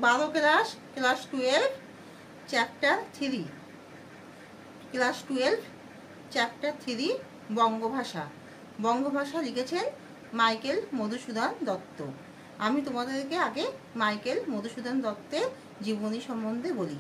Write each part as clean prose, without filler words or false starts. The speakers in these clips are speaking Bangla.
12 class, class 12, chapter 3, class 12, chapter 3 বঙ্গভাষা। বঙ্গভাষা লিখেছেন মাইকেল মধুসূদন দত্ত। আমি তোমাদেরকে আগে মাইকেল মধুসূদন দত্তের জীবনী সম্বন্ধে বলি।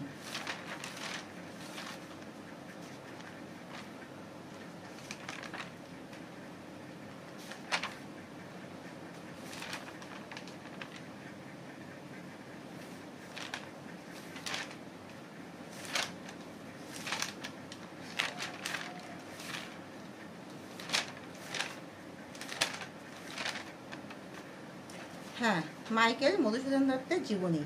হ্যাঁ, মাইকেল মধুসূদন দত্তের জীবনী।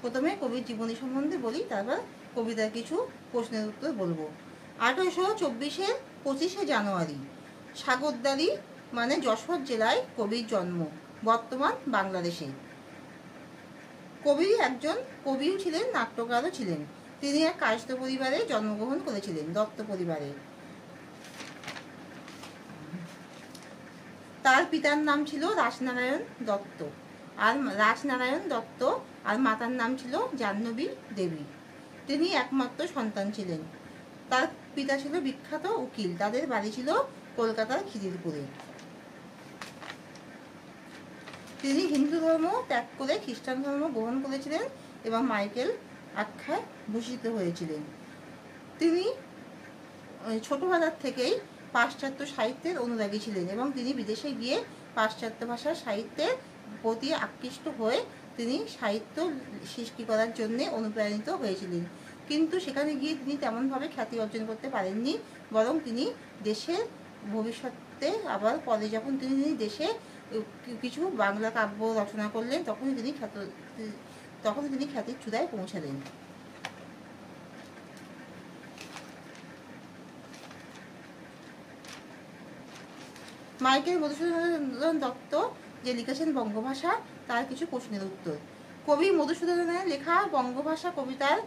প্রথমে কবির জীবনী সম্বন্ধে বলি, তারপর কবিতার কিছু প্রশ্নের উত্তর বলবো। 1824-এর 25শে জানুয়ারি সাগরদাড়ি মানে যশোর জেলায় কবির জন্ম, বর্তমান বাংলাদেশে। কবি একজন কবিও ছিলেন, নাট্যকারও ছিলেন। তিনি এক কায়স্থ পরিবারে জন্মগ্রহণ করেছিলেন, দত্ত পরিবারে। তার পিতার নাম ছিল রাসনারায়ণ দত্ত আর মাতার নাম ছিল জাহ্নবী দেবী। তিনি একমাত্র সন্তান ছিলেন। তার পিতা ছিল বিখ্যাত উকিল। তাদের বাড়ি ছিল কলকাতার খিদিরপুরে। তিনি হিন্দু ধর্ম ত্যাগ করে খ্রিস্টান ধর্ম গ্রহণ করেছিলেন এবং মাইকেল আখ্যায় ভূষিত হয়েছিলেন। তিনি ছোটবেলার থেকেই পাশ্চাত্য সাহিত্যের অনুরাগী ছিলেন এবং তিনি বিদেশে গিয়ে পাশ্চাত্য ভাষার সাহিত্যের প্রতি আকৃষ্ট হয়ে তিনি সাহিত্য সৃষ্টি করার জন্য অনুপ্রাণিত হয়েছিলেন। কিন্তু সেখানে গিয়ে তিনি তেমনভাবে খ্যাতি অর্জন করতে পারেননি, বরং তিনি দেশের ভবিষ্যতে আবার পরে যখন তিনি দেশে কিছু বাংলা কাব্য রচনা করলেন, তখনই তিনি খ্যাতির চূড়ায় পৌঁছালেন। মাইকেল মধুসূদন দত্ত যে লিখেছেন বঙ্গভাষা, তার কিছু প্রশ্নের উত্তর। কবি মধুসূদনের লেখা বঙ্গভাষা কবিতার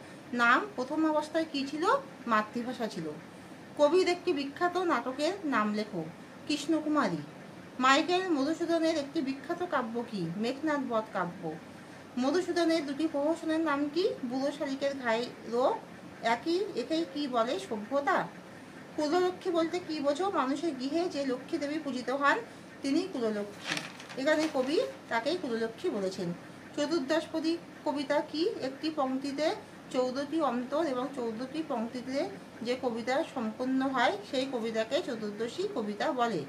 নাম প্রথম অবস্থায় কি ছিল? মাতৃভাষা ছিল। কবির একটি বিখ্যাত নাটকের নাম লেখো। কৃষ্ণকুমারী। মাইকেল মধুসূদনের একটি বিখ্যাত কাব্য কি? মেঘনাদ বধ কাব্য। মধুসূদনের দুটি প্রহসনের নাম কি? বুড়ো শালিকের ঘায়ে রোগ, একেই কি বলে সভ্যতা। কুললক্ষ্মী বলতে কি বোঝো? মানুষের গৃহে যে লক্ষ্মী দেবী পূজিত হন, তিনি কুললক্ষ্মী। এখানে কবি তাকেই কুললক্ষ্মী বলেছেন। চতুর্দশপদী কবিতা কি? একটি পংক্তিতে 14টি অন্তর এবং 14টি পংক্তিতে যে কবিতা সম্পন্ন হয়, সেই কবিতাকে চতুর্দশী কবিতা বলে।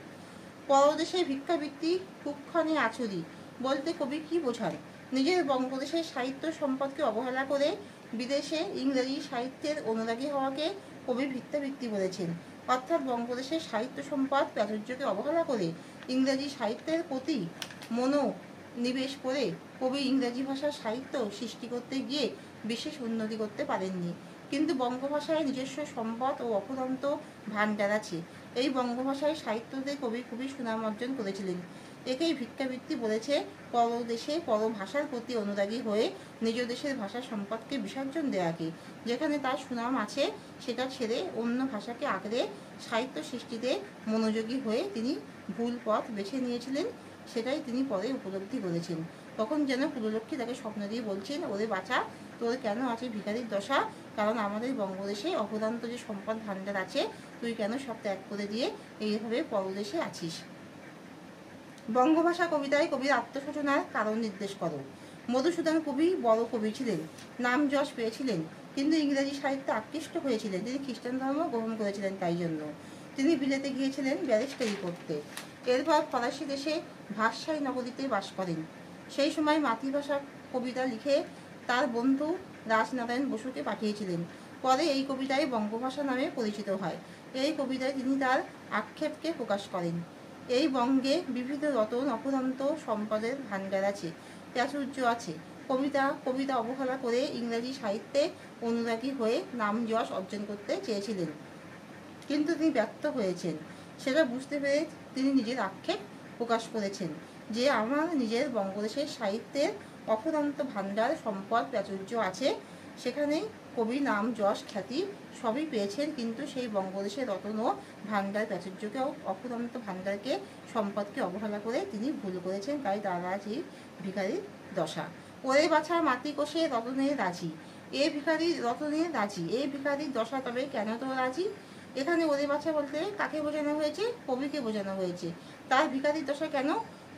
পরদেশে ভিক্ষাবৃত্তি কুক্ষণে আছুরি বলতে কবি কি বোঝান? নিজের বঙ্গদেশের সাহিত্য সম্পদকে অবহেলা করে বিদেশে ইংরেজি সাহিত্যের অনুরাগী হওয়াকে কবি ভিক্ষাবৃত্তি বলেছেন। অর্থাৎ বঙ্গদেশের সাহিত্য সম্পদ প্রাচুর্যকে অবহেলা করে ইংরেজি সাহিত্যের প্রতি মনোনিবেশ করে কবি ইংরেজি ভাষার সাহিত্য সৃষ্টি করতে গিয়ে বিশেষ উন্নতি করতে পারেননি। কিন্তু বঙ্গভাষায় নিজস্ব সম্পদ ও অফুরন্ত ভাণ্ডার আছে। এই বঙ্গভাষায় সাহিত্যতে কবি খুবই সুনাম অর্জন করেছিলেন। একেই ভিক্ষাবৃত্তি বলেছে। পরদেশে পরভাষার প্রতি অনুরাগী হয়ে নিজ দেশের ভাষা সম্পদকে বিসর্জন দেওয়াকে। যেখানে তার সুনাম আছে সেটা ছেড়ে অন্য ভাষাকে আঁকড়ে সাহিত্য সৃষ্টিতে মনোযোগী হয়ে তিনি ভুল পথ বেছে নিয়েছিলেন। সেটাই তিনি পরে উপলব্ধি করেছেন। তখন যেন কুললক্ষ্মী তাকে স্বপ্ন দিয়ে বলছেন, ওরে বাছা, তোর কেন আছে ভিখারির দশা? কারণ আমাদের বঙ্গদেশে অফুরন্ত যে সম্পদ ভাণ্ডার আছে, তুই কেন সব ত্যাগ করে দিয়ে এইভাবে পরদেশে আছিস? বঙ্গভাষা কবিতায় কবির আত্মশোচনার কারণ নির্দেশ করো। মধুসূদন কবি বড় কবি ছিলেন, নাম যশ পেয়েছিলেন, কিন্তু ইংরেজি সাহিত্যে আকৃষ্ট হয়েছিলেন। তিনি খ্রিস্টান ধর্ম গ্রহণ করেছিলেন। তাই জন্য তিনি বিলেতে গিয়েছিলেন ব্যারিস্টারি করতে। এরপর ফরাসি দেশে ভাষাই নগরীতে বাস করেন। সেই সময় মাতৃভাষা কবিতা লিখে তার বন্ধু রাসনারায়ণ বসুকে পাঠিয়েছিলেন। পরে এই কবিতায় বঙ্গভাষা নামে পরিচিত হয়। এই কবিতায় তিনি তার আক্ষেপকে প্রকাশ করেন। এই বঙ্গে বিবিধ রতন অফুরন্ত সম্পদের ভাণ্ডার আছে, প্রাচুর্য আছে। কবিতা অবহেলা করে ইংরেজি সাহিত্যে অনুরাগী হয়ে নাম যশ অর্জন করতে চেয়েছিলেন, কিন্তু তিনি ব্যর্থ হয়েছেন। সেটা বুঝতে পেরে তিনি নিজের আক্ষেপ প্রকাশ করেছেন যে আমার নিজের বঙ্গদেশের সাহিত্যের অফুরন্ত ভাণ্ডার সম্পদ প্রাচুর্য আছে। সেখানে কবি নাম যশ খ্যাতি সবই পেয়েছেন, কিন্তু সেই বঙ্গদেশের রতন ও ভাণ্ডার প্রাচুর্যকে অফুরন্ত ভাণ্ডারকে সম্পদকে অবহেলা করে তিনি ভুল করেছেন। তাই তার আজ এই ভিখারির দশা। ওরে বাছা মাতৃকোষে রতনের রাজি, এ ভিখারি রতনের রাজি, এই ভিখারির দশা তবে কেন তো রাজি। এখানে ওরে বাছা বলতে কাকে বোঝানো হয়েছে? কবিকে বোঝানো হয়েছে। তার ভিখারির দশা কেন?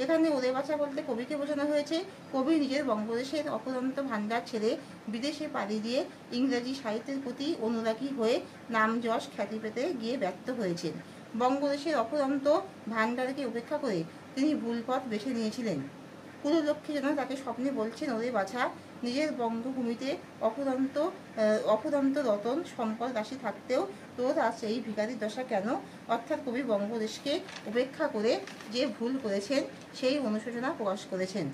এখানে ওরে বাছা বলতে কবিকে বোঝানো হয়েছে। কবি নিজের বঙ্গদেশের অফুরন্ত ভাণ্ডার ছেড়ে বিদেশে পাড়ি দিয়ে ইংরেজি সাহিত্যের প্রতি অনুরাগী হয়ে নাম যশ খ্যাতি পেতে গিয়ে ব্যর্থ হয়েছেন। বঙ্গদেশের অফুরন্ত ভাণ্ডারকে উপেক্ষা করে তিনি ভুল পথ বেছে নিয়েছিলেন। কুললক্ষ্মী যেন তাকে স্বপ্নে বলছেন, ওরে বাছা, নিজের বঙ্গভূমিতে অফুরন্ত রতন সম্পদ রাশি থাকতেও তোর আজ এই ভিখারির দশা কেন? অর্থাৎ কবি বঙ্গদেশকে উপেক্ষা করে যে ভুল করেছেন সেই অনুশোচনা প্রকাশ করেছেন।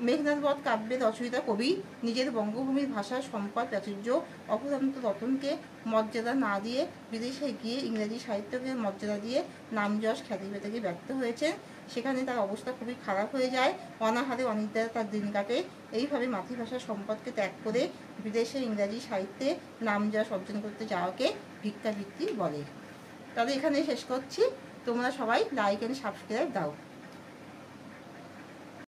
মেঘনাদ বধ কাব্যের রচয়িতা কবি নিজের বঙ্গভূমির ভাষা সম্পদ প্রাচুর্য অফুরন্ত রতনকে মর্যাদা না দিয়ে বিদেশে গিয়ে ইংরেজি সাহিত্যকে মর্যাদা দিয়ে নাম যশ খ্যাতি পেতে গিয়ে ব্যর্থ হয়েছে। সেখানে তার অবস্থা খুবই খারাপ হয়ে যায়, অনাহারে অনিদ্রায় তার দিন কাটে। এইভাবে মাতৃভাষার সম্পদকে ত্যাগ করে বিদেশে ইংরাজি সাহিত্যে নাম যশ অর্জন করতে যাওয়াকে ভিক্ষাবৃত্তি বলে। তাহলে এখানে শেষ করছি। তোমরা সবাই লাইক অ্যান্ড সাবস্ক্রাইব দাও।